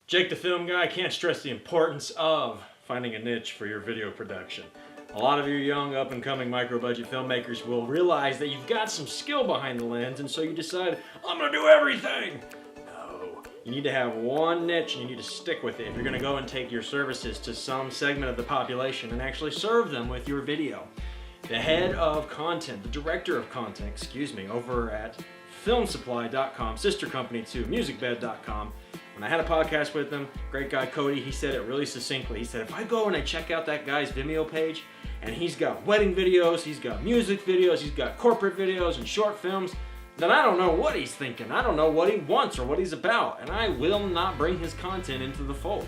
Jake the Film Guy can't stress the importance of finding a niche for your video production. A lot of you young up-and-coming micro-budget filmmakers will realize that you've got some skill behind the lens, and so you decide, I'm gonna do everything! No. You need to have one niche and you need to stick with it if you're gonna go and take your services to some segment of the population and actually serve them with your video. The head of content, the director of content, over at filmsupply.com, sister company to musicbed.com. When I had a podcast with him, great guy Cody, he said it really succinctly. He said, if I go and I check out that guy's Vimeo page, and he's got wedding videos, he's got music videos, he's got corporate videos and short films, then I don't know what he's thinking. I don't know what he wants or what he's about, and I will not bring his content into the fold.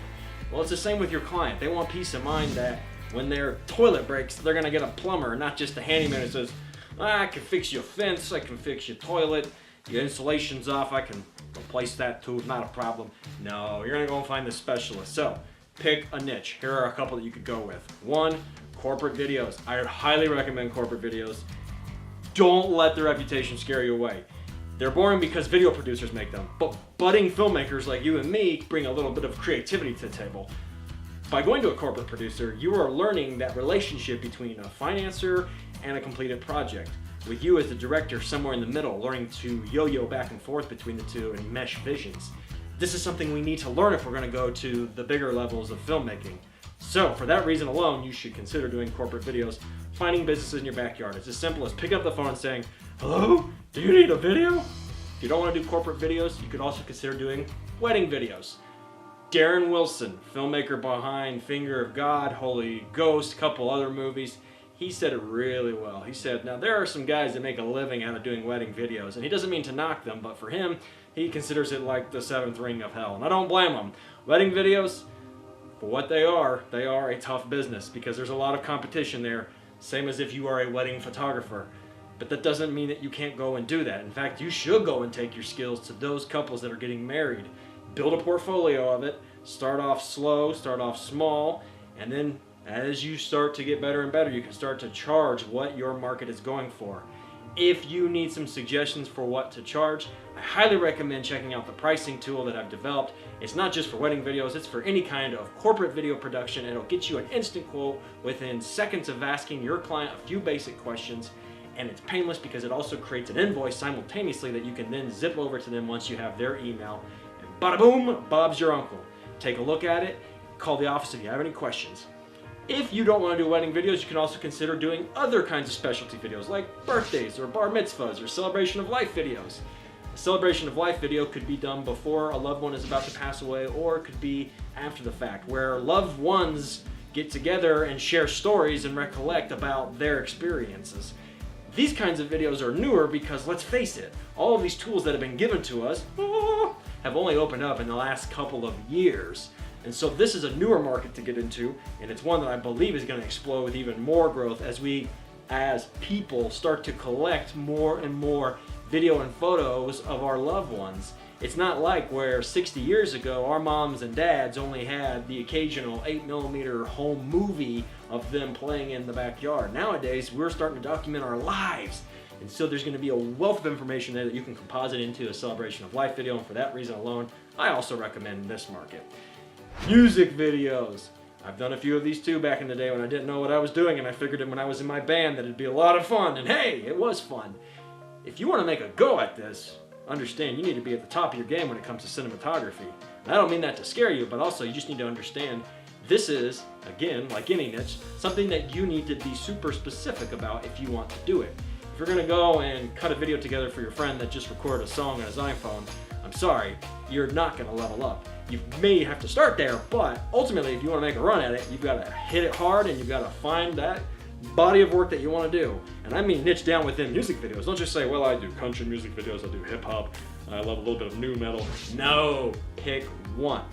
Well, it's the same with your client. They want peace of mind that when their toilet breaks, they're gonna get a plumber, not just a handyman who says, I can fix your fence, I can fix your toilet, your insulation's off, I can replace that too, not a problem. No, you're gonna go and find the specialist. So, pick a niche. Here are a couple that you could go with. One, corporate videos. I would highly recommend corporate videos. Don't let the reputation scare you away. They're boring because video producers make them, but budding filmmakers like you and me bring a little bit of creativity to the table. By going to a corporate producer, you are learning that relationship between a financer and a completed project, with you as the director somewhere in the middle, learning to yo-yo back and forth between the two and mesh visions. This is something we need to learn if we're going to go to the bigger levels of filmmaking. So, for that reason alone, you should consider doing corporate videos, finding businesses in your backyard. It's as simple as picking up the phone and saying, hello, do you need a video? If you don't want to do corporate videos, you could also consider doing wedding videos. Darren Wilson, filmmaker behind Finger of God, Holy Ghost, a couple other movies, he said it really well. He said, now there are some guys that make a living out of doing wedding videos, and he doesn't mean to knock them, but for him, he considers it like the seventh ring of hell. And I don't blame him. Wedding videos, for what they are a tough business because there's a lot of competition there, same as if you are a wedding photographer. But that doesn't mean that you can't go and do that. In fact, you should go and take your skills to those couples that are getting married. Build a portfolio of it, start off slow, start off small, and then as you start to get better and better, you can start to charge what your market is going for. If you need some suggestions for what to charge, I highly recommend checking out the pricing tool that I've developed. It's not just for wedding videos, it's for any kind of corporate video production. It'll get you an instant quote within seconds of asking your client a few basic questions, and it's painless because it also creates an invoice simultaneously that you can then zip over to them once you have their email. And bada boom, Bob's your uncle. Take a look at it, call the office if you have any questions. If you don't want to do wedding videos, you can also consider doing other kinds of specialty videos like birthdays or bar mitzvahs or celebration of life videos. A celebration of life video could be done before a loved one is about to pass away, or it could be after the fact, where loved ones get together and share stories and recollect about their experiences. These kinds of videos are newer because, let's face it, all of these tools that have been given to us have only opened up in the last couple of years. And so this is a newer market to get into, and it's one that I believe is going to explode with even more growth as we, as people, start to collect more and more video and photos of our loved ones. It's not like where 60 years ago our moms and dads only had the occasional 8mm home movie of them playing in the backyard. Nowadays, we're starting to document our lives. And so there's going to be a wealth of information there that you can composite into a celebration of life video, and for that reason alone, I also recommend this market. Music videos. I've done a few of these too back in the day when I didn't know what I was doing, and I figured when I was in my band that it'd be a lot of fun, and hey, it was fun. If you want to make a go at this, understand you need to be at the top of your game when it comes to cinematography. And I don't mean that to scare you, but also you just need to understand this is, again, like any niche, something that you need to be super specific about if you want to do it. If you're going to go and cut a video together for your friend that just recorded a song on his iPhone, I'm sorry, you're not going to level up. You may have to start there, but ultimately if you want to make a run at it, you've got to hit it hard and you've got to find that body of work that you want to do. And I mean niche down within music videos. Don't just say, well, I do country music videos, I do hip hop, I love a little bit of nu metal. No, pick one.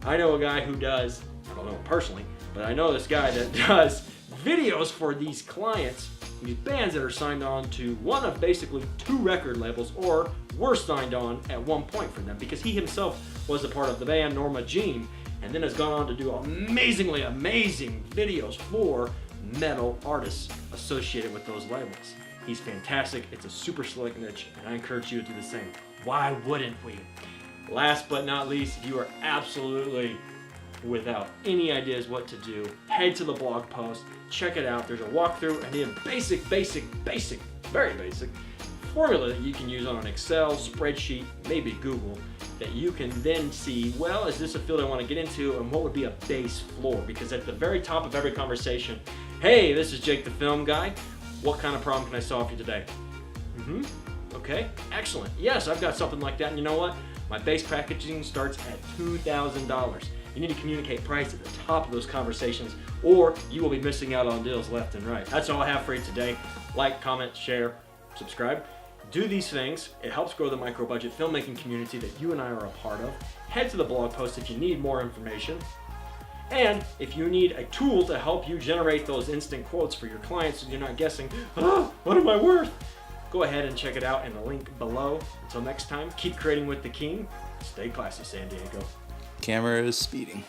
I know a guy who does, I don't know him personally, but I know this guy that does videos for these clients, these bands that are signed on to one of basically two record labels, or were signed on at one point for them, because he himself was a part of the band Norma Jean, and then has gone on to do amazingly amazing videos for metal artists associated with those labels. He's fantastic, it's a super slick niche, and I encourage you to do the same. Why wouldn't we? Last but not least, if you are absolutely without any ideas what to do, head to the blog post, check it out. There's a walkthrough and a basic, very basic formula that you can use on an Excel spreadsheet, maybe Google, that you can then see, well, is this a field I want to get into, and what would be a base floor? Because at the very top of every conversation, hey, this is Jake the Film Guy. What kind of problem can I solve for you today? Okay, excellent. Yes, I've got something like that, and you know what? My base packaging starts at $2,000. You need to communicate price at the top of those conversations, or you will be missing out on deals left and right. That's all I have for you today. Like, comment, share, subscribe. Do these things. It helps grow the micro-budget filmmaking community that you and I are a part of. Head to the blog post if you need more information. And if you need a tool to help you generate those instant quotes for your clients so you're not guessing, what am I worth? Go ahead and check it out in the link below. Until next time, keep creating with the king. Stay classy, San Diego. Camera is speeding.